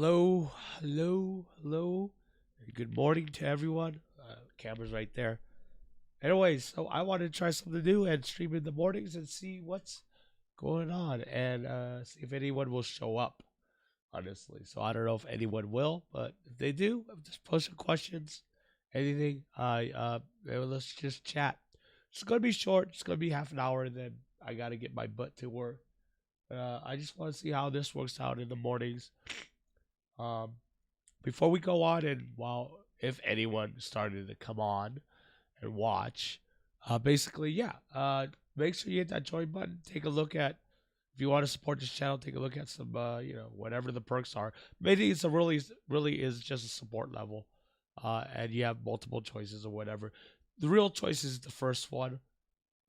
Hello, hello, hello. Good morning to everyone. Camera's right there. Anyways, so I wanted to try something new and stream in the mornings and see what's going on and see if anyone will show up, honestly. So I don't know if anyone will, but if they do, just post some questions, anything. Let's just chat. It's gonna be short. It's gonna be half an hour, and then I gotta get my butt to work. I just want to see how this works out in the mornings. Um, Before we go on, and while if anyone started to come on and watch, basically, yeah, make sure you hit that join button. Take a look at if you want to support this channel. Take a look at some, whatever the perks are. Maybe it's a really is just a support level, and you have multiple choices or whatever. The real choice is the first one.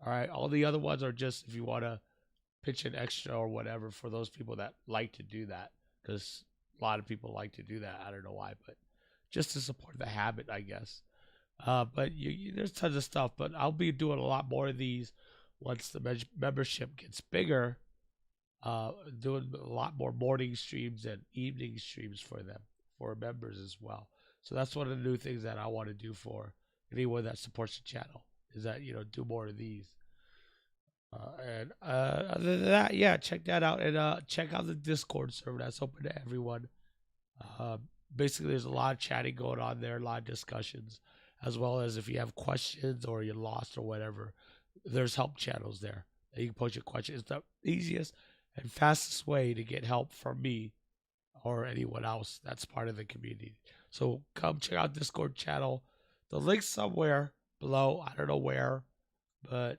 All right, all the other ones are just if you want to pitch an extra or whatever for those people that like to do that, because a lot of people like to do that. I don't know why, but just to support the habit, I guess. But there's tons of stuff. But I'll be doing a lot more of these once the membership gets bigger. Doing a lot more morning streams and evening streams for them, for members as well. So that's one of the new things that I want to do for anyone that supports the channel, is that do more of these. And other than that, yeah, check that out and check out the Discord server that's open to everyone. Uh, Basically, there's a lot of chatting going on there, a lot of discussions, as well as if you have questions or you're lost or whatever, there's help channels there that you can post your questions. It's the easiest and fastest way to get help from me or anyone else that's part of the community. So come check out Discord channel. The link's somewhere below. I don't know where, but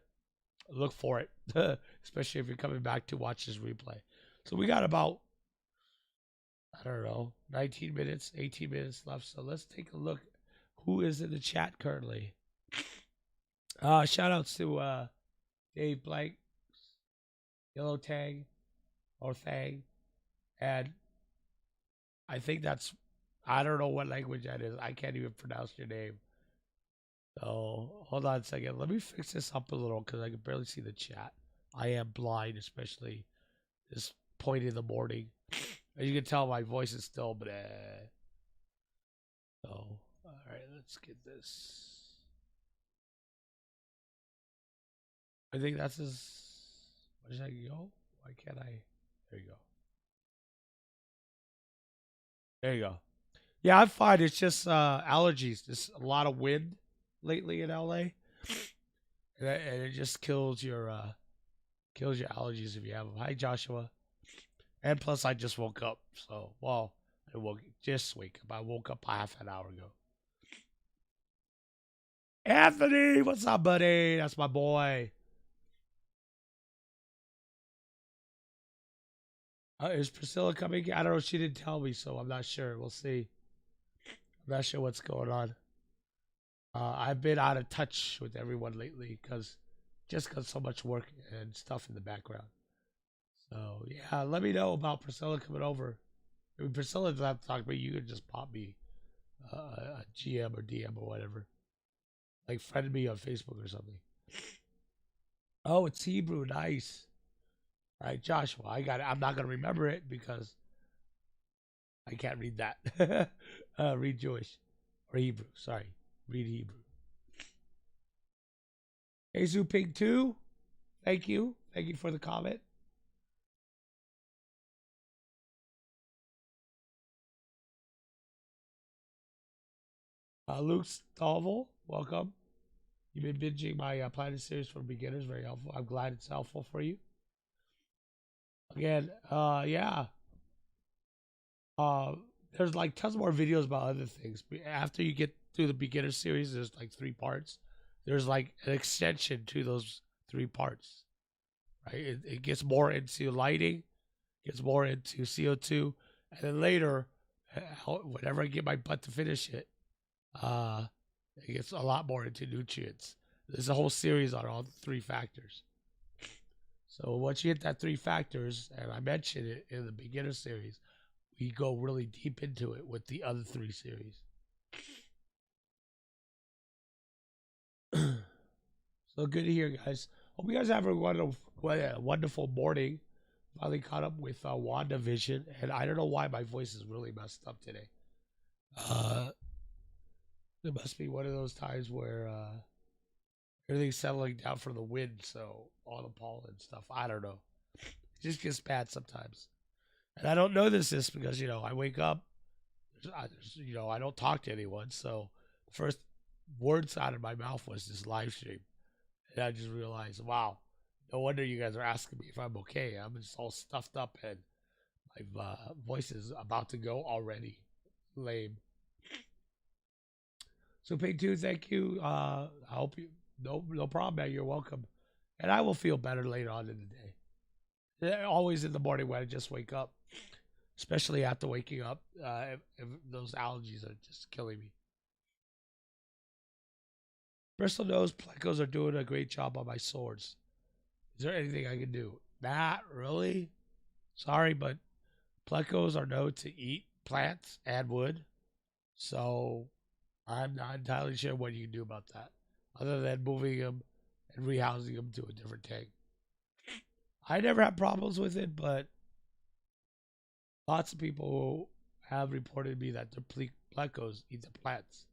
look for it, especially if you're coming back to watch this replay. So we got about, I don't know, 19 minutes, 18 minutes left. So let's take a look who is in the chat currently. Shout outs to Dave Blank, Yellow Tang, or Thang, and I think I don't know what language that is. I can't even pronounce your name. So hold on a second. Let me fix this up a little because I can barely see the chat. I am blind, especially this point in the morning. As you can tell, my voice is still bleh. So, all right, let's get this. I think that's as much as I can go. Why can't I? There you go. There you go. Yeah, I'm fine. It's just allergies. There's a lot of wind lately in LA, and it just kills your allergies if you have them. Hi, Joshua. And plus, I just woke up. So, well, just wake up. I woke up half an hour ago. Anthony, what's up, buddy? That's my boy. Is Priscilla coming? I don't know. She didn't tell me, so I'm not sure. We'll see. I'm not sure what's going on. I've been out of touch with everyone lately because so much work and stuff in the background. So yeah, let me know about Priscilla coming over. I mean, Priscilla doesn't have to talk to me. You can just pop me a GM or DM or whatever. Like friend me on Facebook or something. Oh, it's Hebrew. Nice. All right, Joshua. I'm not gonna remember it because I can't read that. Read Jewish or Hebrew. Sorry, read Hebrew. Azu Pig 2. Thank you. Thank you for the comment. Luke Stalvel, welcome. You've been binging my Planet series for beginners. Very helpful. I'm glad it's helpful for you. Again, yeah. There's like tons more videos about other things. After you get through the beginner series, there's like 3 parts. There's like an extension to those 3 parts. Right? It gets more into lighting, gets more into CO2, and then later, whenever I get my butt to finish it, it gets a lot more into nutrients. There's a whole series on all 3 factors. So once you hit that 3 factors, and I mentioned it in the beginner series, we go really deep into it with the other 3 series. So good to hear, guys. Hope you guys have a wonderful morning. finally caught up with WandaVision, and I don't know why my voice is really messed up today. Uh, it must be one of those times where everything's settling down from the wind, so all the pollen and stuff. I don't know. It just gets bad sometimes, and I don't know this because I wake up, I don't talk to anyone, so the first words out of my mouth was this live stream, and I just realized, wow, no wonder you guys are asking me if I'm okay. I'm just all stuffed up and my voice is about to go already. Lame. So Pig 2, thank you. I hope you no problem, man. You're welcome. And I will feel better later on in the day. Always in the morning when I just wake up. Especially after waking up. If those allergies are just killing me. Bristol knows Plecos are doing a great job on my swords. Is there anything I can do? Not really. Sorry, but Plecos are known to eat plants and wood. So I'm not entirely sure what you can do about that, other than moving them and rehousing them to a different tank. I never had problems with it, but lots of people have reported me that their plecos eat the plants.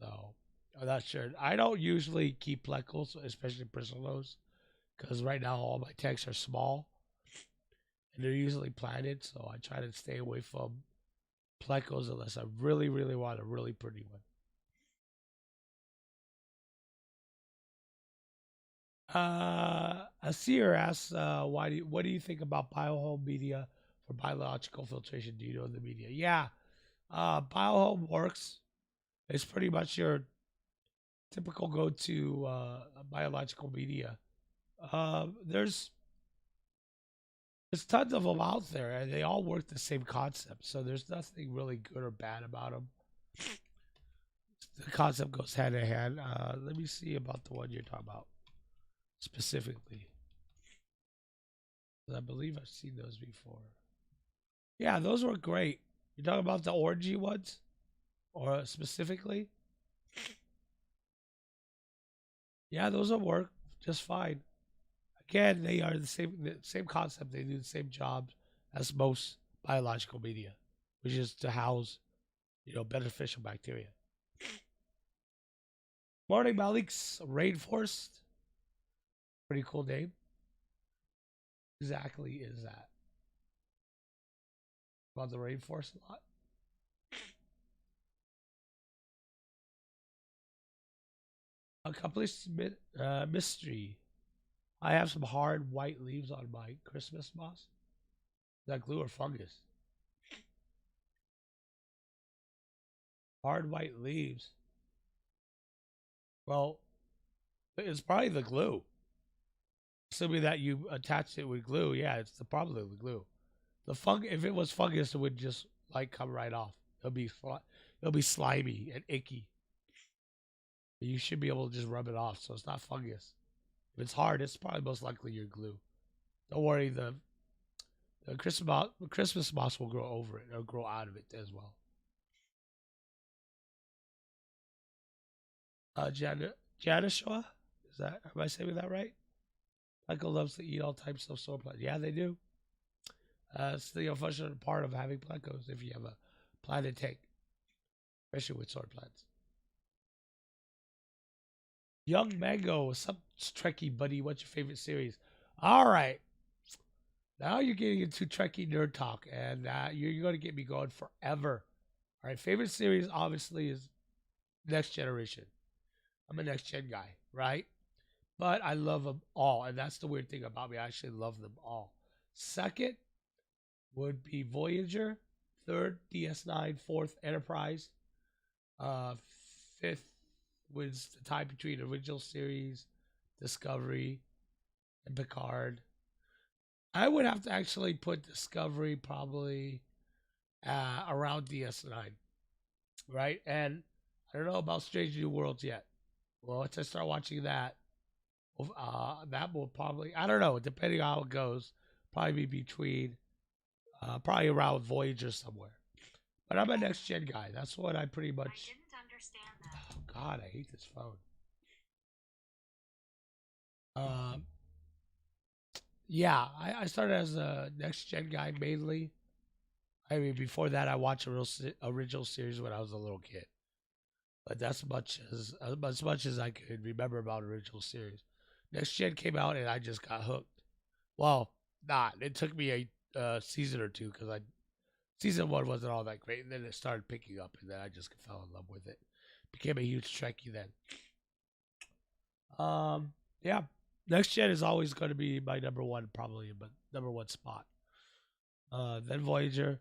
So I'm not sure. I don't usually keep plecos, especially prisoners, because right now all my tanks are small and they're usually planted. So I try to stay away from plecos unless I really, really want a really pretty one. A seer asks, what do you think about biohome media for biological filtration? Do you know the media? Yeah, biohome works. It's pretty much your typical go-to biological media. There's tons of them out there, and they all work the same concept. So there's nothing really good or bad about them. The concept goes hand in hand. Let me see about the one you're talking about specifically. I believe I've seen those before. Yeah, those were great. You're talking about the orangey ones, or specifically? Yeah, those will work just fine. Again, they are the same concept. They do the same job as most biological media, which is to house, beneficial bacteria. Morning, Malik's Rainforest. Pretty cool name. Exactly is that? About the rainforest a lot. Accomplished mystery. I have some hard white leaves on my Christmas moss. Is that glue or fungus? Hard white leaves. Well, it's probably the glue. Assuming that you attached it with glue, yeah, it's probably the glue. If it was fungus, it would just like come right off. It'll be slimy and icky. You should be able to just rub it off, so it's not fungus. If it's hard, it's probably most likely your glue. Don't worry, the Christmas moss will grow over it or grow out of it as well. Janishua? Am I saying that right? Michael loves to eat all types of sword plants. Yeah, they do. It's the unfortunate part of having plecos if you have a planted tank, especially with sword plants. Young Mango, what's up, Trekkie buddy? What's your favorite series? All right. Now you're getting into Trekkie nerd talk, and you're going to get me going forever. All right, favorite series obviously is Next Generation. I'm a Next Gen guy, right? But I love them all, and that's the weird thing about me. I actually love them all. Second would be Voyager. Third, DS9. Fourth, Enterprise. Fifth was the tie between original series, Discovery, and Picard. I would have to actually put Discovery probably around DS9, right? And I don't know about Strange New Worlds yet. Well, once I start watching that, that will probably, I don't know, depending on how it goes, probably be between, probably around Voyager somewhere. But I'm a next gen guy. That's what I pretty much. I didn't understand that. Oh God, I hate this phone. Yeah, I started as a next gen guy mainly. I mean, before that, I watched a original series when I was a little kid. But that's as much as I could remember about original series. Next gen came out and I just got hooked. Well, not. It took me a season or two because I season one wasn't all that great, and then it started picking up, and then I just fell in love with it. Became a huge Trekkie then. Yeah, next gen is always going to be my number one, probably, but number one spot. Then Voyager,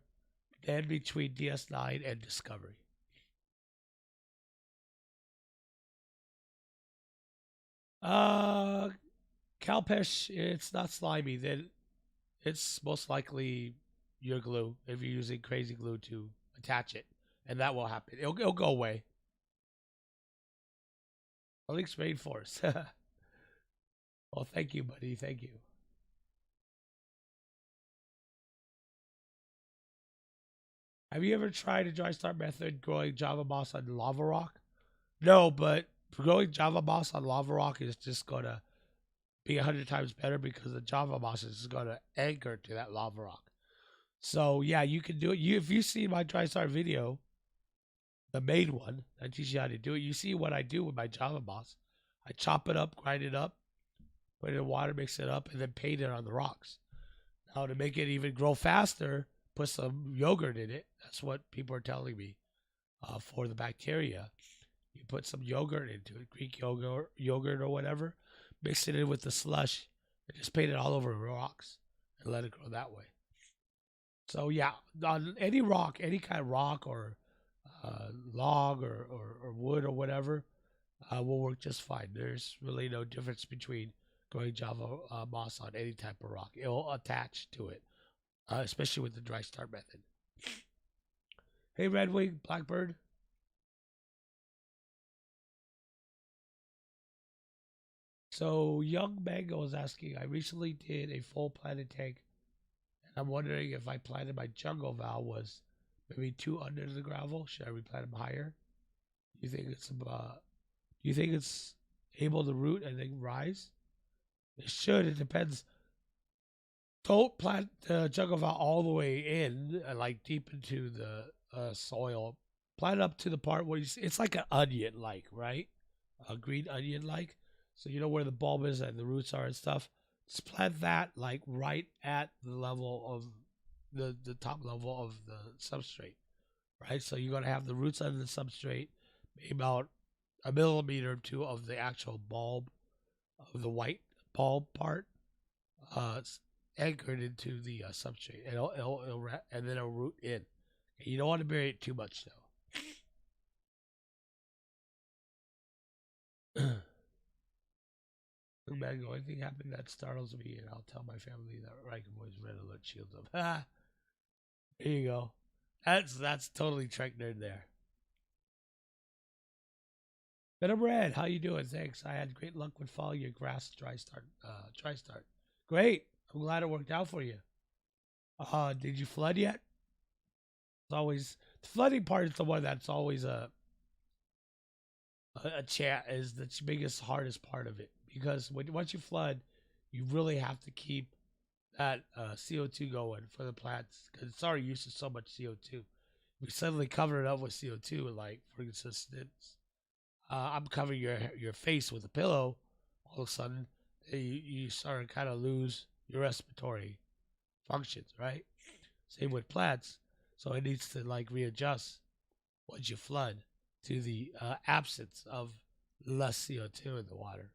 then between DS9 and Discovery. Uh, Calpesh, it's not slimy. Then it's most likely your glue if you're using crazy glue to attach it, and that will happen. It'll go away. Link's Rainforest. Well, thank you, buddy. Thank you. Have you ever tried a dry start method growing Java moss on lava rock? No, but growing Java moss on lava rock is just gonna be 100 times better because the Java moss is gonna anchor to that lava rock. So yeah, you can do it. If you see my dry start video, the main one that teaches you how to do it, you see what I do with my Java moss. I chop it up, grind it up, put it in water, mix it up, and then paint it on the rocks. Now to make it even grow faster, put some yogurt in it. That's what people are telling me for the bacteria. You put some yogurt into it, Greek yogurt or whatever. Mix it in with the slush and just paint it all over rocks and let it grow that way. So yeah, on any rock, any kind of rock or log or wood or whatever, will work just fine. There's really no difference between growing Java moss on any type of rock. It'll attach to it, especially with the dry start method. Hey, Redwing, Blackbird. So, Young Mango is asking, I recently did a full planted tank, and I'm wondering if I planted my jungle valve was maybe too under the gravel. Should I replant them higher? Do you think it's able to root and then rise? It should. It depends. Don't plant the jungle valve all the way in, like deep into the soil. Plant it up to the part where it's like an onion, like right, a green onion, like. So you know where the bulb is and the roots are and stuff. Just plant that like right at the level of the top level of the substrate, right? So you're gonna have the roots under the substrate, maybe about a millimeter or two of the actual bulb, of the white bulb part, uh, anchored into the substrate, and and then it'll root in. You don't want to bury it too much, though. Mango, anything happened that startles me, and I'll tell my family that Riker Boy's red alert shields up. There you go. That's totally Trek nerd there. Venom Red, how you doing? Thanks. I had great luck with following your grass dry start. Great. I'm glad it worked out for you. Did you flood yet? It's always the flooding part is the one that's always a chat is the biggest hardest part of it because once you flood, you really have to keep that CO2 going for the plants because it's already used to so much CO2. We suddenly cover it up with CO2, like for instance, I'm covering your face with a pillow. All of a sudden, you start to kind of lose your respiratory functions, right? Same with plants, so it needs to like readjust once you flood to the absence of less CO2 in the water.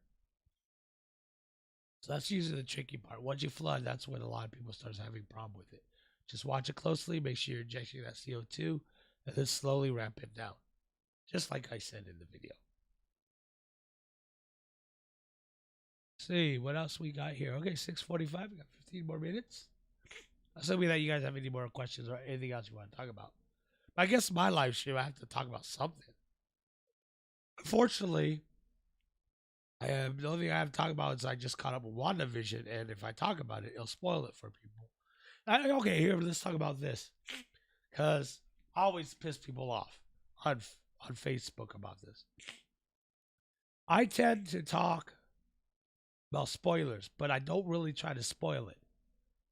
So that's usually the tricky part. Once you flood, that's when a lot of people start having a problem with it. Just watch it closely, make sure you're injecting that CO2, and then slowly ramp it down. Just like I said in the video. Let's see, what else we got here? Okay, 6:45, we got 15 more minutes. Assuming that you guys have any more questions or anything else you want to talk about. I guess my live stream, I have to talk about something. Unfortunately, the only thing I have to talk about is I just caught up with WandaVision, and if I talk about it, it'll spoil it for people. Okay, here, let's talk about this. Because I always piss people off on Facebook about this. I tend to talk about spoilers, but I don't really try to spoil it,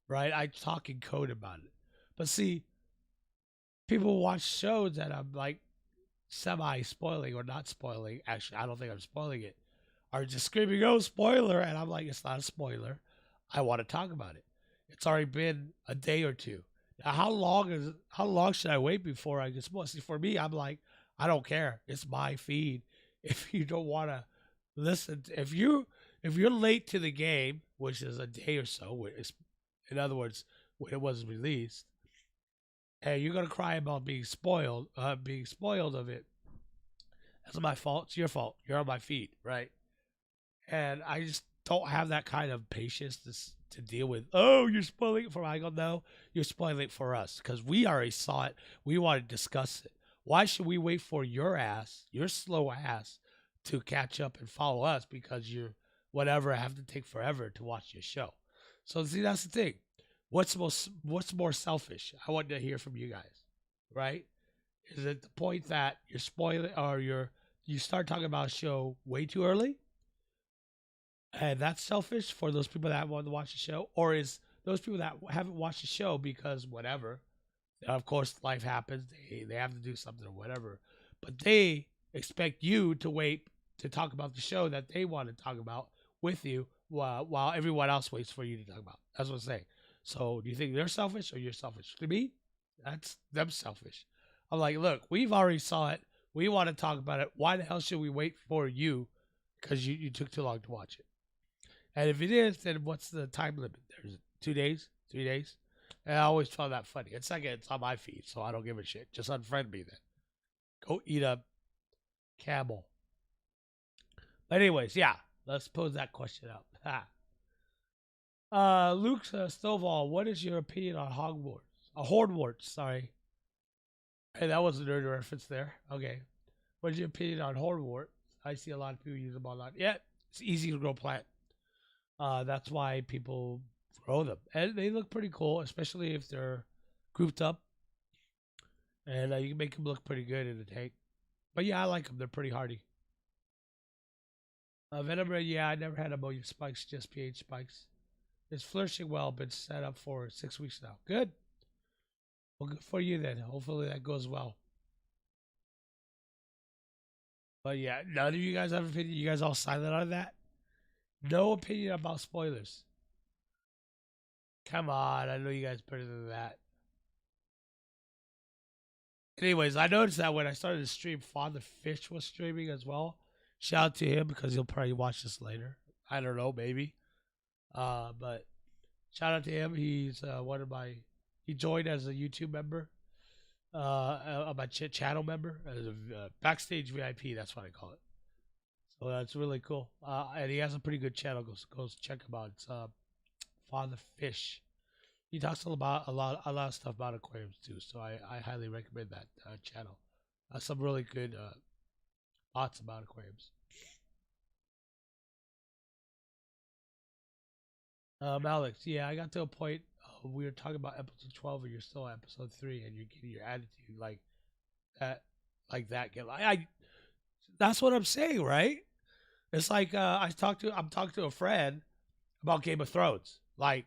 right? I talk in code about it. But see, people watch shows that I'm like semi spoiling or not spoiling. Actually, I don't think I'm spoiling it. Are just screaming, "Oh, spoiler!" And I'm like, "It's not a spoiler. I want to talk about it. It's already been a day or two. Now, how long should I wait before I get spoiled?" See, for me, I'm like, I don't care. It's my feed. If you don't want to listen, if you're late to the game, which is a day or so, in other words, when it was released, and you're gonna cry about being spoiled of it, that's my fault. It's your fault. You're on my feet, right? And I just don't have that kind of patience to deal with. Oh, you're spoiling it for me. I go, no, you're spoiling it for us because we already saw it. We want to discuss it. Why should we wait for your slow ass, to catch up and follow us because you're whatever have to take forever to watch your show? So see, that's the thing. What's more selfish? I want to hear from you guys, right? Is it the point that you're spoiling or you start talking about a show way too early? And that's selfish for those people that want to watch the show, or is those people that haven't watched the show because whatever, of course, life happens, they have to do something or whatever, but they expect you to wait to talk about the show that they want to talk about with you while everyone else waits for you to talk about. That's what I'm saying. So, do you think they're selfish or you're selfish? To me, that's them selfish. I'm like, look, we've already saw it. We want to talk about it. Why the hell should we wait for you? Because you took too long to watch it. And if it is, then what's the time limit? There's 2 days, 3 days. And I always found that funny. And second, it's on my feed, so I don't give a shit. Just unfriend me then. Go eat a camel. But anyways, yeah, let's pose that question out. Luke Stovall, what is your opinion on Hogwarts? Hornworts, sorry. Hey, that was a nerd reference there. Okay. What's your opinion on Hornwort? I see a lot of people use them online. Yeah, it's easy to grow plant. That's why people grow them, and they look pretty cool, especially if they're grouped up, and you can make them look pretty good in the tank. But yeah, I like them; they're pretty hardy. Venom Red, yeah, I never had ammonia spikes, just pH spikes. It's flourishing well, been set up for 6 weeks now. Good. Well, good for you then. Hopefully that goes well. But yeah, none of you guys have an opinion. You guys all silent on that. No opinion about spoilers. Come on, I know you guys better than that. Anyways, I noticed that when I started to stream, Father Fish was streaming as well. Shout out to him because he'll probably watch this later. I don't know, maybe. But shout out to him. He's one of my. He joined as a YouTube member, my channel member, as a backstage VIP. That's what I call it. So that's really cool. And he has a pretty good channel. Go check him out. It's Father Fish. He talks about a lot of stuff about aquariums too. So I highly recommend that channel. Some really good thoughts about aquariums. Alex, yeah, I got to a point. We were talking about episode 12, and you're still at episode 3, and you're getting your attitude that, like that. That's what I'm saying, right? It's like I'm talking to a friend about Game of Thrones. Like,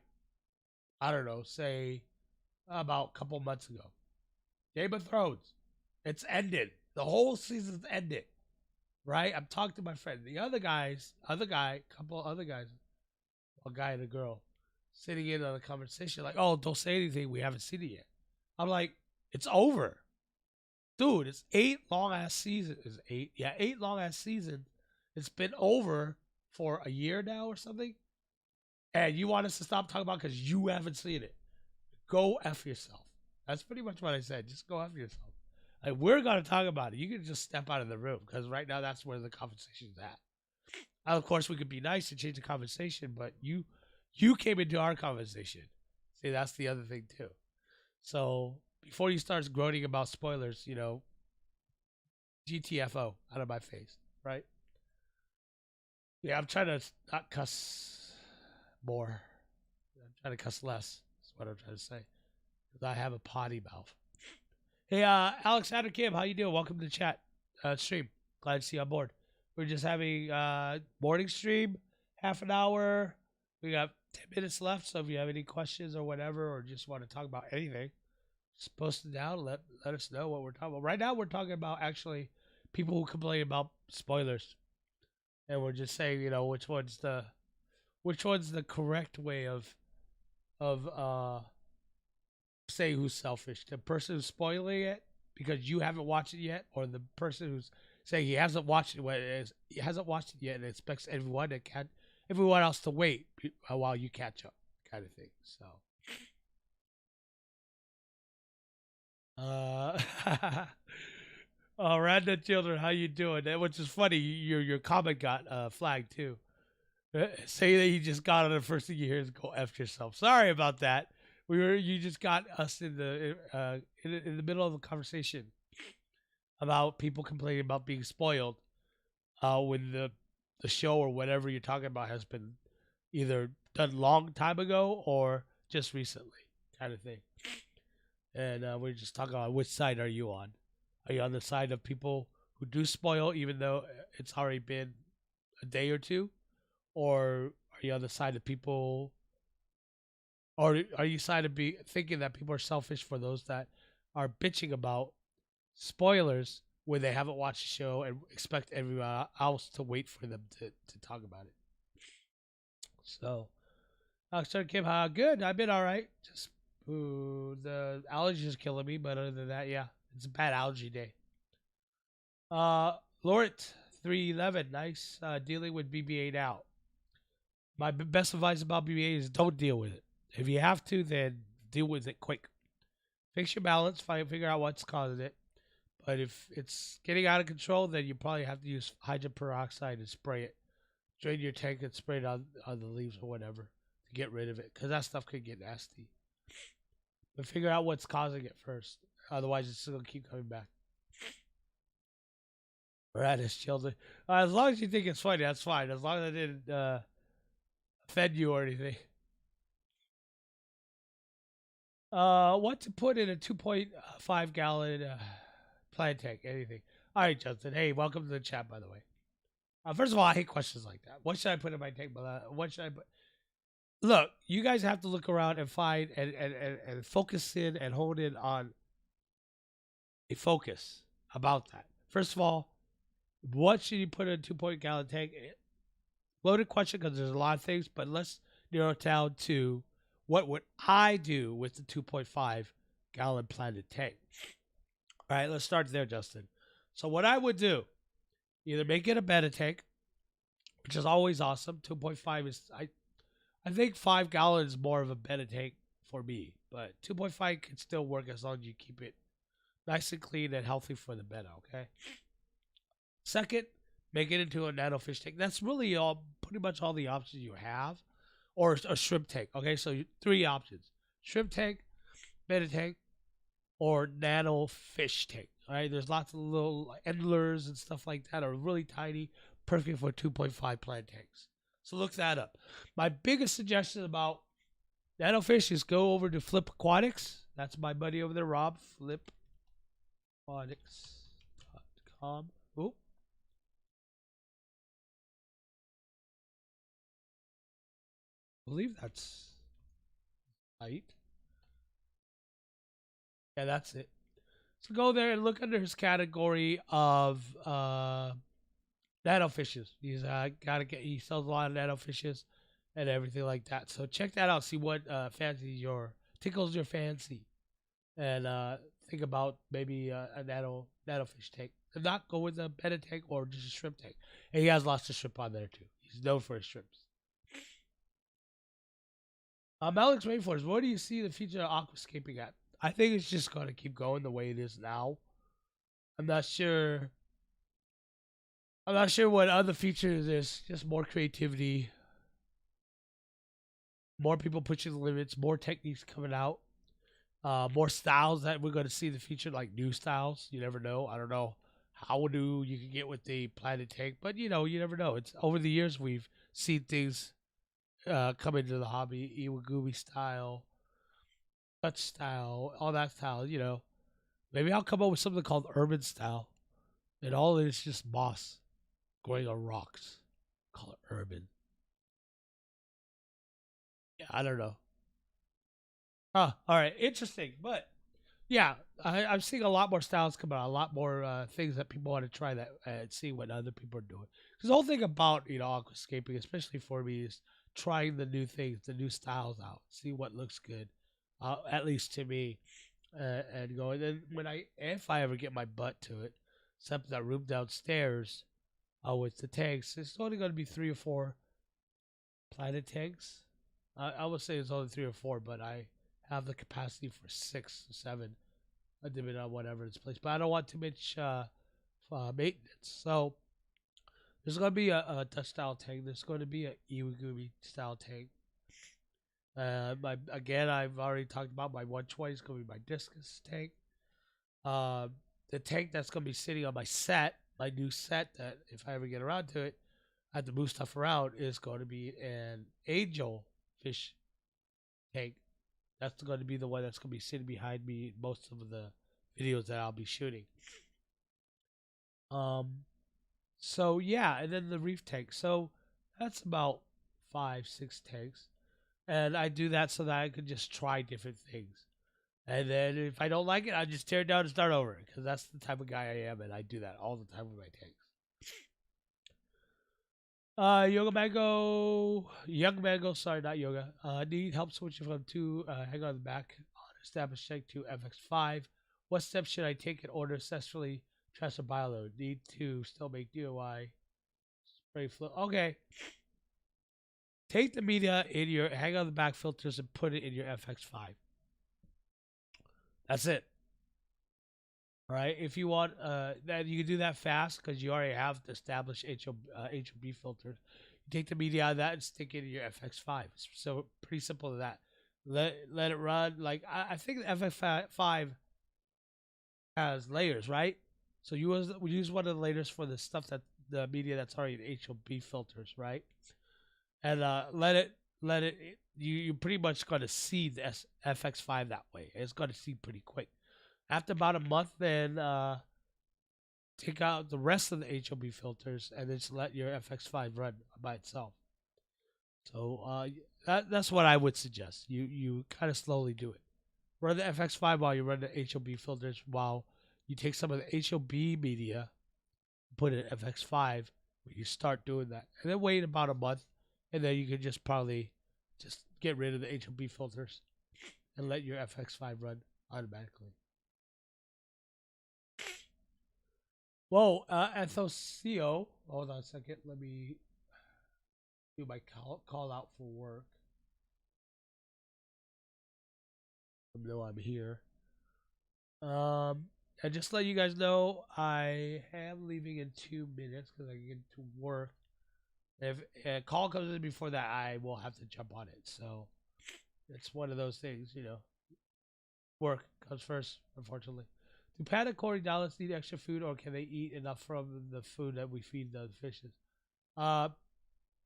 I don't know, say about a couple months ago. Game of Thrones, it's ended. The whole season's ended, right? I'm talking to my friend. The couple other guys, a guy and a girl, sitting in on a conversation like, "Oh, don't say anything. We haven't seen it yet." I'm like, "It's over, dude. It's 8 long ass seasons. Is 8? Yeah, 8 long ass seasons. It's been over for a year now or something." And you want us to stop talking about because you haven't seen it. Go F yourself. That's pretty much what I said. Just go F yourself. Like, we're going to talk about it. You can just step out of the room because right now that's where the conversation's at. Of course, we could be nice and change the conversation, but you came into our conversation. See, that's the other thing too. So before you start groaning about spoilers, GTFO out of my face, right? Yeah, I'm trying to not cuss more. I'm trying to cuss less. That's what I'm trying to say. Because I have a potty mouth. Hey, Alexander Kim, how you doing? Welcome to the chat stream. Glad to see you on board. We're just having morning stream, half an hour. We got 10 minutes left. So if you have any questions or whatever, or just want to talk about anything, just post it down. Let us know what we're talking about. Right now, we're talking about actually people who complain about spoilers, and we're just saying, which one's the correct way of say who's selfish, the person who's spoiling it because you haven't watched it yet, or the person who's saying he hasn't watched it when he hasn't watched it yet and expects everyone else to wait while you catch up, kind of thing. So, oh, random children, how you doing? Which is funny, your comment got flagged too. Say that you just got on the first thing you hear is "go f yourself." Sorry about that. You just got us in the middle of a conversation about people complaining about being spoiled when the show or whatever you're talking about has been either done long time ago or just recently, kind of thing. And we're just talking about which side are you on? Are you on the side of people who do spoil even though it's already been a day or two, or are you on the side of people, or are you side of be thinking that people are selfish for those that are bitching about spoilers when they haven't watched the show and expect everyone else to wait for them to talk about it? So, Sir Kim, good. I've been all right. Just the allergies is killing me, but other than that, yeah, it's a bad allergy day. Lort 311, nice. Dealing with BB-8 now. My best advice about BB-8 is don't deal with it. If you have to, then deal with it quick. Fix your balance, figure out what's causing it. But if it's getting out of control, then you probably have to use hydrogen peroxide and spray it. Drain your tank and spray it on the leaves or whatever to get rid of it, because that stuff could get nasty. But figure out what's causing it first. Otherwise, it's going to keep coming back. Radish children. As long as you think it's funny, that's fine. As long as I didn't offend you or anything. What to put in a 2.5 gallon plant tank? Anything. All right, Justin. Hey, welcome to the chat, by the way. First of all, I hate questions like that. What should I put in my tank? What should I put? Look, you guys have to look around and find and focus in and hold in on a focus about that. First of all, what should you put in a 2 gallon tank? Loaded question because there's a lot of things, but let's narrow it down to what would I do with the 2.5 gallon planted tank? All right, let's start there, Justin. So what I would do, either make it a betta tank, which is always awesome. 2.5 is, I think 5 gallons is more of a betta tank for me, but 2.5 can still work as long as you keep it nice and clean and healthy for the betta, okay? Second, make it into a nano fish tank. That's really pretty much all the options you have. Or a shrimp tank, okay? So 3 options. Shrimp tank, betta tank, or nano fish tank, all right? There's lots of little endlers and stuff like that are really tiny, perfect for 2.5 plant tanks. So look that up. My biggest suggestion about nano fish is go over to Flip Aquatics. That's my buddy over there, Rob. FlipAquatics.com. Oop. I believe that's right. Yeah, that's it. So go there and look under his category of nano fishes. He sells a lot of nano fishes and everything like that. So check that out. See what tickles your fancy, and think about maybe a nano fish tank. If not, go with a betta tank or just a shrimp tank. And he has lots of shrimp on there too. He's known for his shrimps. Alex Rainforest, where do you see the future of aquascaping at? I think it's just going to keep going the way it is now. I'm not sure. I'm not sure what other features there's. Just more creativity, more people pushing the limits, more techniques coming out, more styles that we're going to see in the future, like new styles. You never know. I don't know how new you can get with the planted tank, but you never know. It's over the years we've seen things come into the hobby, Iwagumi style, Dutch style, all that style, Maybe I'll come up with something called urban style. And all it is just moss growing on rocks. Call it urban. Yeah, I don't know. Huh. All right. Interesting. But yeah, I'm seeing a lot more styles come out, a lot more things that people want to try that and see what other people are doing. Because the whole thing about aquascaping, especially for me, is trying the new things, the new styles out, see what looks good, at least to me, and go. And then if I ever get my butt to it, set up that room downstairs with the tanks, it's only going to be 3 or 4 planet tanks. I would say it's only 3 or 4, but I have the capacity for 6 or 7 depending on whatever it's placed. But I don't want too much maintenance. So there's going to be a touch style tank. There's going to be a Iwagumi style tank. I've already talked about my 120 is going to be my discus tank. The tank that's going to be sitting on my new set, that if I ever get around to it, I have to move stuff around, is going to be an angel fish tank. That's going to be the one that's going to be sitting behind me in most of the videos that I'll be shooting. So yeah, and then the reef tank. So that's about 5, 6 tanks, and I do that so that I can just try different things. And then if I don't like it, I just tear it down and start over because that's the type of guy I am, and I do that all the time with my tanks. Young Mango, sorry, not Yoga. Need help switching from 2, hang on the back, on established check to FX5. What steps should I take in order to successfully transfer bioload? Need to still make DOI spray flow. Okay. Take the media in your hang on the back filters and put it in your FX5. That's it. All right. If you want that, you can do that fast because you already have the established HOB filters. You take the media out of that and stick it in your FX5. So pretty simple to that. Let it run. Like I think the FX5 has layers, right? So you use one of the layers for the stuff that the media that's already in HOB filters, right? And let it. You pretty much going to see the FX5 that way. It's going to see pretty quick. After about a month, then take out the rest of the HOB filters and then just let your FX5 run by itself. So that's what I would suggest. You kind of slowly do it. Run the FX5 while you run the HOB filters, while you take some of the HOB media, put it in FX5 when you start doing that, and then wait about a month, and then you can just probably just get rid of the HOB filters and let your FX5 run automatically. Whoa, Ethocio. Hold on a second. Let me do my call out for work. I know I'm here. And just let you guys know, I am leaving in 2 minutes because I get to work. If a call comes in before that, I will have to jump on it. So it's one of those things, Work comes first, unfortunately. Do panda corydalus need extra food, or can they eat enough from the food that we feed the fishes?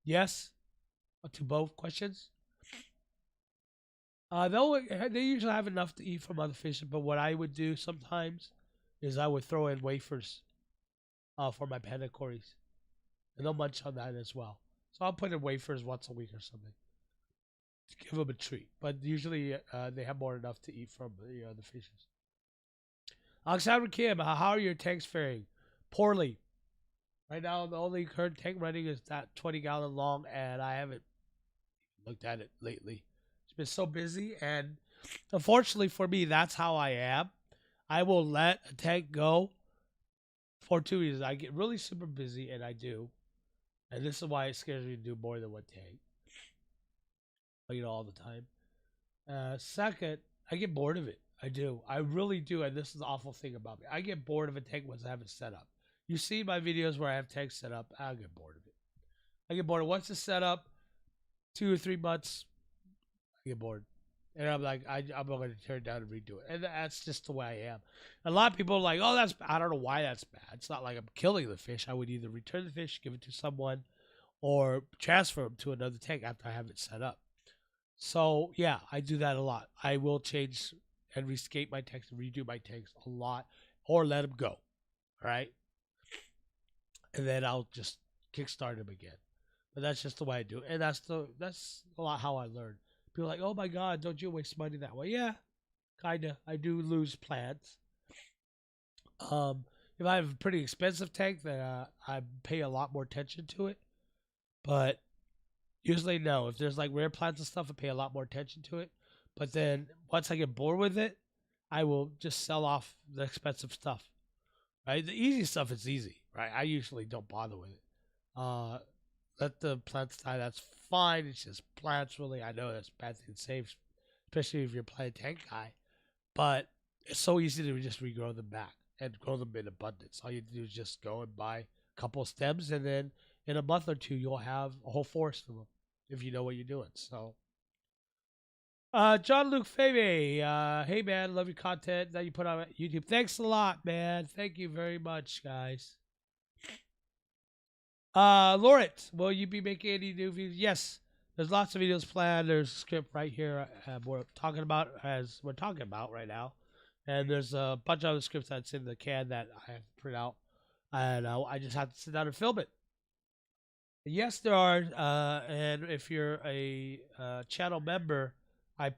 Yes, to both questions. They usually have enough to eat from other fishes, but what I would do sometimes is I would throw in wafers for my panda cories, and they'll munch on that as well. So I'll put in wafers once a week or something to give them a treat. But usually they have more than enough to eat from the fishes. Alexander Kim, how are your tanks faring? Poorly. Right now, the only current tank running is that 20-gallon long, and I haven't looked at it lately. It's been so busy, and unfortunately for me, that's how I am. I will let a tank go for 2 reasons. I get really super busy, and I do. And this is why it scares me to do more than one tank. All the time. Second, I get bored of it. I do. I really do. And this is the awful thing about me. I get bored of a tank once I have it set up. You see my videos where I have tanks set up, I get bored of it. I get bored. Once it's set up, 2 or 3 months, I get bored. And I'm like, I'm going to tear it down and redo it. And that's just the way I am. A lot of people are like, oh, that's bad. I don't know why that's bad. It's not like I'm killing the fish. I would either return the fish, give it to someone, or transfer them to another tank after I have it set up. So, yeah, I do that a lot. I will change and rescape my tanks and redo my tanks a lot, or let them go. All right? And then I'll just kickstart them again. But that's just the way I do it. And that's a lot how I learned. People are like, oh my God, don't you waste money that way? Yeah, kinda. I do lose plants. If I have a pretty expensive tank, then I pay a lot more attention to it. But usually, no. If there's like rare plants and stuff, I pay a lot more attention to it. But then once I get bored with it, I will just sell off the expensive stuff. Right? The easy stuff is easy. Right? I usually don't bother with it. Uh, Let the plants die. That's fine. It's just plants, really. I know that's a bad thing to say, especially if you're playing tank guy. But it's so easy to just regrow them back and grow them in abundance. All you do is just go and buy a couple of stems, and then in a month or two, you'll have a whole forest of them if you know what you're doing. So, John Luke Febe, hey man, love your content that you put on YouTube. Thanks a lot, man. Thank you very much, guys. Laurent, will you be making any new videos? Yes, there's lots of videos planned. There's a script right here we're talking about right now. And there's a bunch of other scripts that's in the can that I have to print out. And I just have to sit down and film it. Yes, there are. And if you're a channel member, I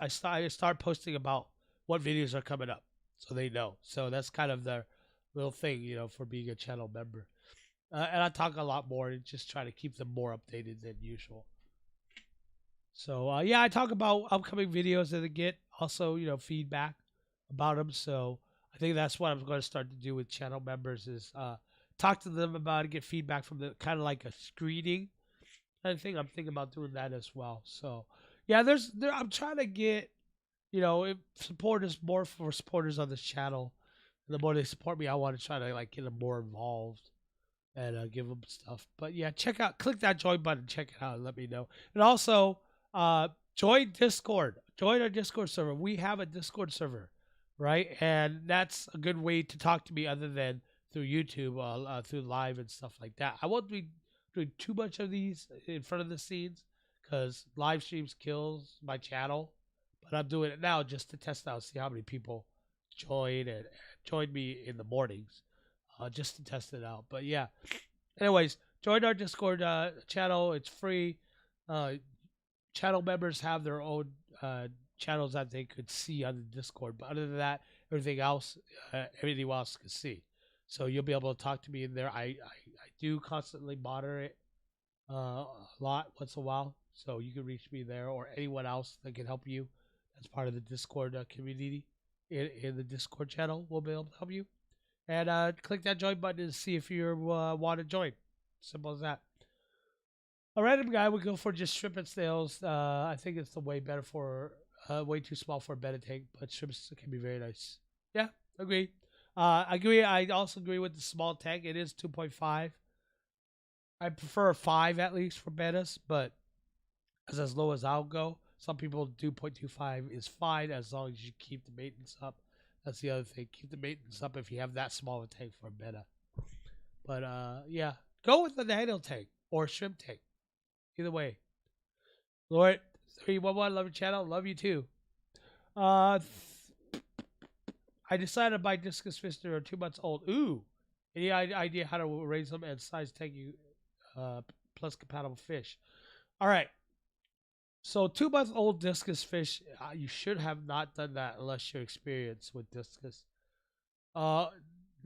start posting about what videos are coming up, so they know. So that's kind of the little thing, for being a channel member. And I talk a lot more and just try to keep them more updated than usual. So yeah, I talk about upcoming videos that I get, also feedback about them. So I think that's what I'm going to start to do with channel members is talk to them about it, get feedback from them, kind of like a screening. I think I'm thinking about doing that as well. So yeah, I'm trying to get supporters more for supporters on this channel. And the more they support me, I want to try to get them more involved and give them stuff. But yeah, click that join button, check it out, and let me know. And also, join Discord. Join our Discord server. We have a Discord server, right? And that's a good way to talk to me other than through YouTube, through live and stuff like that. I won't be doing too much of these in front of the scenes because live streams kills my channel. But I'm doing it now just to test out, see how many people join me in the mornings. Just to test it out. But yeah. Anyways, join our Discord channel. It's free. Channel members have their own channels that they could see on the Discord. But other than that, everything else can see. So you'll be able to talk to me in there. I do constantly monitor it a lot once in a while. So you can reach me there or anyone else that can help you. That's part of the Discord community in the Discord channel. We'll be able to help you. And click that join button to see if you want to join. Simple as that. A random guy would go for just shrimp and snails. I think it's the way better for, way too small for a betta tank, but shrimps can be very nice. Yeah, agree. I agree. I also agree with the small tank. It is 2.5. I prefer a 5 at least for bettas, but as low as I'll go. Some people do 0.25 is fine as long as you keep the maintenance up. That's the other thing. Keep the maintenance up if you have that small of a tank for a betta. But yeah, go with the nano tank or shrimp tank. Either way. Lord 311, love your channel. Love you too. I decided to buy discus fish that are 2 months old. Ooh. Any idea how to raise them and size tank you plus compatible fish? All right. So 2 month old discus fish, you should have not done that unless you're experienced with discus. The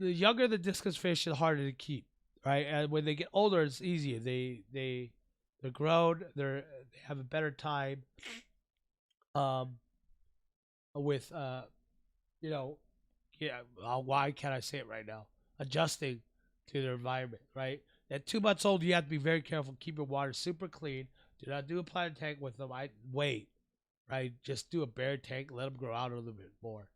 younger the discus fish, the harder to keep, right? And when they get older, it's easier. They're grown. They have a better time. With why can't I say it right now? Adjusting to their environment, right? At 2 months old, you have to be very careful. Keep your water super clean. Do not do a planted tank with them. Wait, right? Just do a bare tank. Let them grow out a little bit more.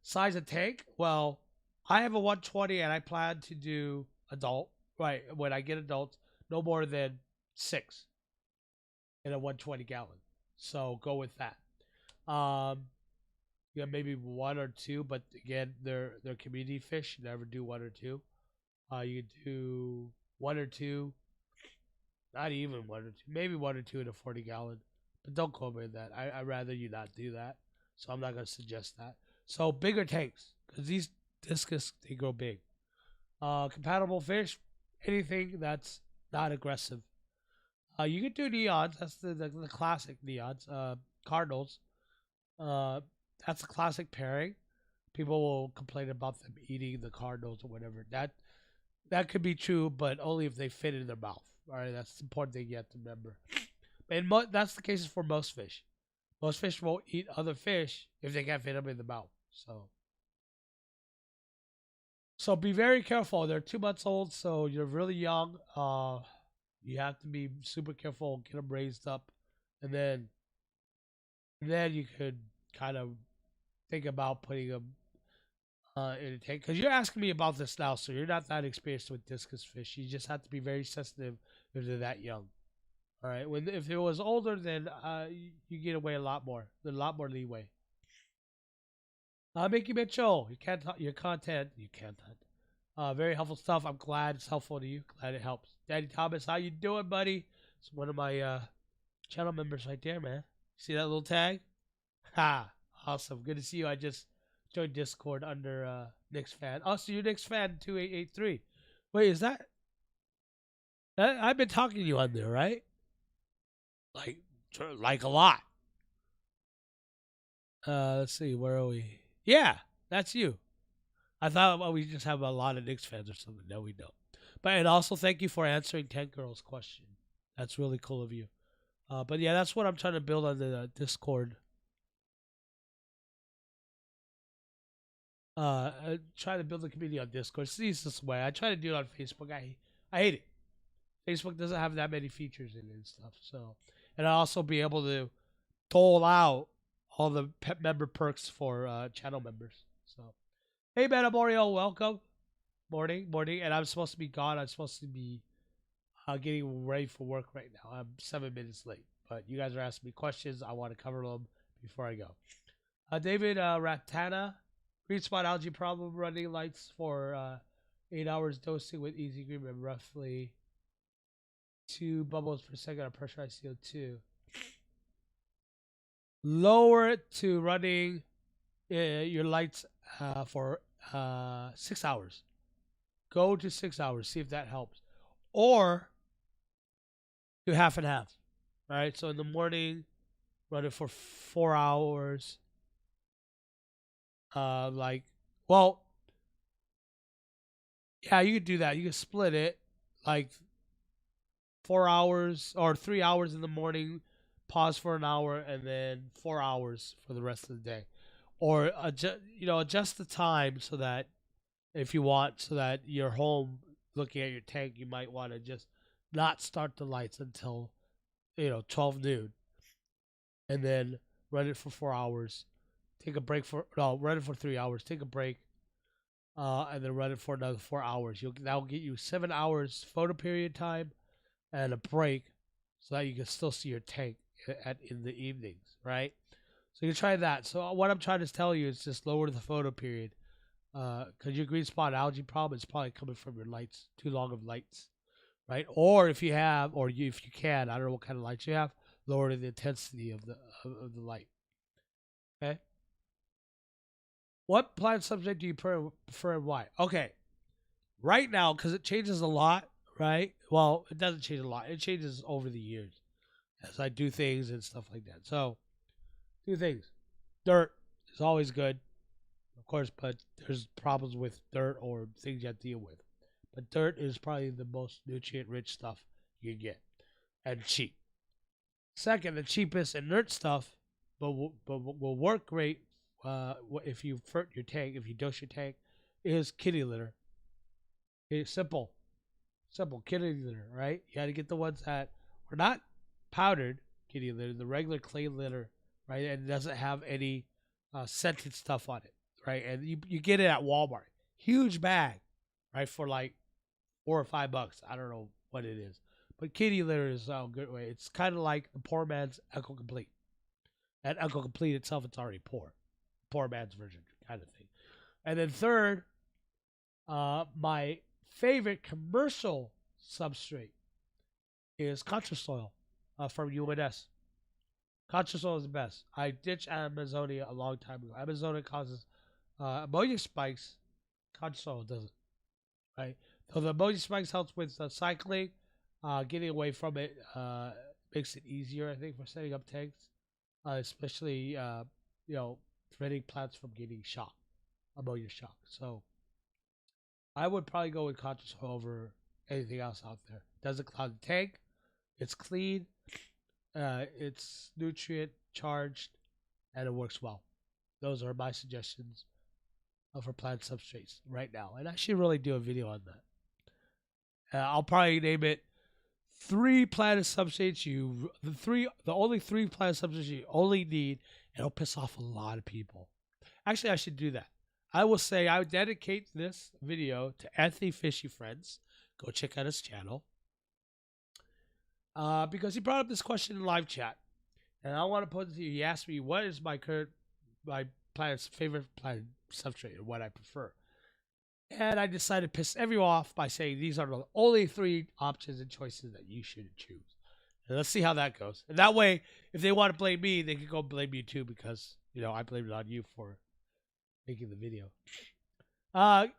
Size of tank? Well, I have a 120 and I plan to do adult. Right, when I get adults, no more than 6 in a 120 gallon. So go with that. Yeah, maybe 1 or 2, but again, they're community fish. Never do 1 or 2. You do 1 or 2. Not even 1 or 2, maybe 1 or 2 in a 40 gallon, but don't call me that. I'd rather you not do that, so I'm not going to suggest that. So bigger tanks, because these discus, they grow big. Compatible fish, anything that's not aggressive. You can do neons. That's the classic neons. Cardinals. Uh, that's a classic pairing. People will complain about them eating the cardinals or whatever. That could be true, but only if they fit in their mouth. All right, that's the important thing you have to remember. And that's the case for most fish. Most fish won't eat other fish if they can't fit them in the mouth. So be very careful. They're 2 months old, so you're really young. You have to be super careful, get them raised up, and then you could kind of think about putting them in a tank. Because you're asking me about this now, so you're not that experienced with discus fish. You just have to be very sensitive if they're that young. All right. If it was older, then you get away a lot more. There's a lot more leeway. Mickey Mitchell, you can't your content. You can't. Very helpful stuff. I'm glad it's helpful to you. Glad it helps. Daddy Thomas, how you doing, buddy? It's one of my channel members right there, man. See that little tag? Ha! Awesome. Good to see you. I just joined Discord under Nick's fan. Oh, so you're Nick's fan 2883. Wait, is that? I've been talking to you on there, right? Like a lot. Let's see. Where are we? Yeah, that's you. I thought we just have a lot of Knicks fans or something. No, we don't. And also thank you for answering Tank Girl's question. That's really cool of you. But yeah, that's what I'm trying to build on the Discord. Try to build a community on Discord. It's the easiest way. I try to do it on Facebook. I hate it. Facebook doesn't have that many features in it and stuff. So, and I'll also be able to dole out all the pet member perks for channel members. So, hey, Metamorio, welcome. Morning. And I'm supposed to be gone. I'm supposed to be getting ready for work right now. I'm 7 minutes late, but you guys are asking me questions. I want to cover them before I go. David Ratana, green spot algae problem, running lights for 8 hours, dosing with easy green and roughly 2 bubbles per second of pressurized CO2. Lower it to running your lights for 6 hours. Go to 6 hours, see if that helps. Or do half and half. All right, so in the morning, run it for 4 hours. Yeah, you could do that. You could split it like 4 hours or 3 hours in the morning, pause for an hour, and then 4 hours for the rest of the day. Or adjust the time so that if you want, so that you're home looking at your tank, you might want to just not start the lights until 12 noon, and then run it for 4 hours. Take a break run it for 3 hours. Take a break, and then run it for another 4 hours. That'll get you 7 hours photo period time, and a break, so that you can still see your tank in the evenings, right? So you can try that. So what I'm trying to tell you is just lower the photo period, because your green spot algae problem is probably coming from your lights, too long of lights, right? Or if you can, I don't know what kind of lights you have, lower the intensity of the light. Okay. What plant subject do you prefer and why? Okay. Right now, because it changes a lot, right? Well, it doesn't change a lot. It changes over the years as I do things and stuff like that. So, 2 things. Dirt is always good, of course, but there's problems with dirt or things you have to deal with. But dirt is probably the most nutrient-rich stuff you can get, and cheap. Second, the cheapest inert stuff, but will work great if you fert your tank, if you dose your tank, is kitty litter. It's simple kitty litter, right? You got to get the ones that are not powdered kitty litter, the regular clay litter, right? And it doesn't have any scented stuff on it, right? And you get it at Walmart, huge bag, right, for like $4 or $5. I don't know what it is, but kitty litter is a good way. It's kind of like the poor man's Eco Complete. And Eco Complete itself, it's already poor man's version kind of thing. And then third, my favorite commercial substrate is Contrasoil from UNS. Contrasoil is the best. I ditched Amazonia a long time ago. Amazonia causes ammonia spikes. Contrasoil doesn't, right? So the ammonia spikes helps with cycling. Getting away from it makes it easier, I think, for setting up tanks, especially preventing plants from getting shocked, ammonia shock. So I would probably go with conscious soil over anything else out there. Doesn't cloud the tank. It's clean. It's nutrient charged, and it works well. Those are my suggestions for plant substrates right now, and I should really do a video on that. I'll probably name it 3 plant substrates the only 3 plant substrates you only need, and it'll piss off a lot of people. Actually, I should do that. I will say I would dedicate this video to Anthony Fishy Friends. Go check out his channel. Because he brought up this question in live chat, and I want to pose it to you. He asked me, what is my favorite plant substrate and what I prefer. And I decided to piss everyone off by saying these are the only 3 options and choices that you should choose. And let's see how that goes. And that way, if they want to blame me, they can go blame you too, because I blamed it on you for making the video.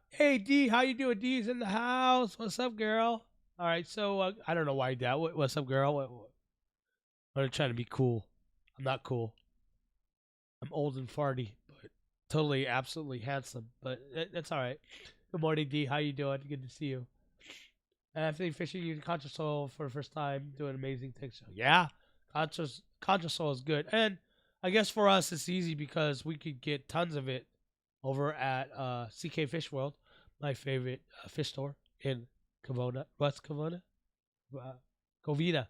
Hey D, how you doing? D's in the house. What's up, girl? All right, so I don't know why that. What's up, girl? I'm trying to be cool. I'm not cool. I'm old and farty, but totally, absolutely handsome. But that's all right. Good morning, D. How you doing? Good to see you. Anthony Fishing using conscious soil for the first time, doing amazing things. So yeah, conscious soil is good, and I guess for us it's easy because we could get tons of it over at CK Fish World, my favorite fish store in Covina, West Covina, Covina,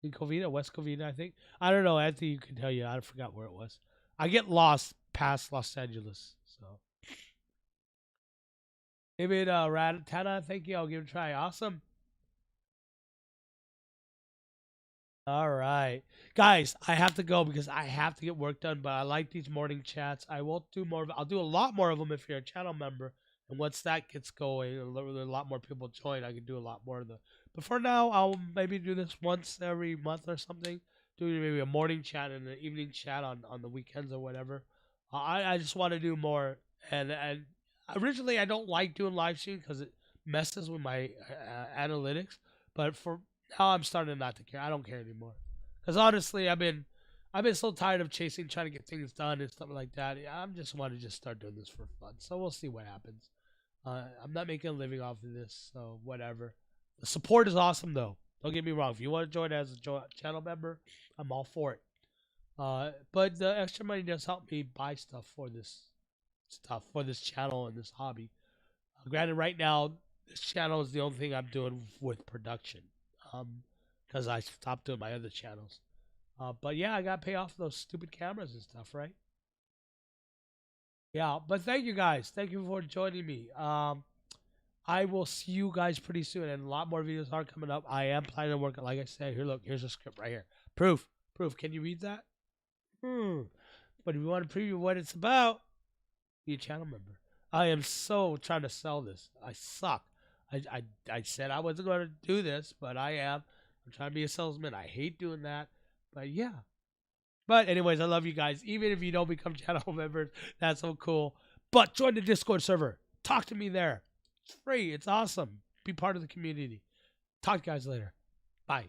in Covina, West Covina, I think. I don't know, Anthony. You can tell you. I forgot where it was. I get lost past Los Angeles, so. David Ratana, thank you. I'll give it a try. Awesome. All right. Guys, I have to go because I have to get work done, but I like these morning chats. I will do more. I'll do a lot more of them if you're a channel member. And once that gets going, a lot more people join, I can do a lot more of them. But for now, I'll maybe do this once every month or something. Do maybe a morning chat and an evening chat on the weekends or whatever. I just want to do more. And originally, I don't like doing live stream because it messes with my analytics. But for now, I'm starting not to care. I don't care anymore. Because honestly, I've been so tired of trying to get things done and stuff like that. I just want to start doing this for fun. So we'll see what happens. I'm not making a living off of this, so whatever. The support is awesome, though. Don't get me wrong. If you want to join as a channel member, I'm all for it. But the extra money does help me buy stuff for this channel and this hobby. Granted, right now, this channel is the only thing I'm doing with production. Because I stopped doing my other channels. But yeah, I got to pay off those stupid cameras and stuff, right? Yeah, but thank you guys. Thank you for joining me. I will see you guys pretty soon, and a lot more videos are coming up. I am planning to work, like I said. Here, look, here's a script right here. Proof. Can you read that? But if you want to preview what it's about, be a channel member. I am so trying to sell this. I suck. I said I wasn't going to do this, but I am. I'm trying to be a salesman. I hate doing that, but yeah. But anyways, I love you guys. Even if you don't become channel members, that's so cool. But join the Discord server. Talk to me there. It's free. It's awesome. Be part of the community. Talk to you guys later. Bye.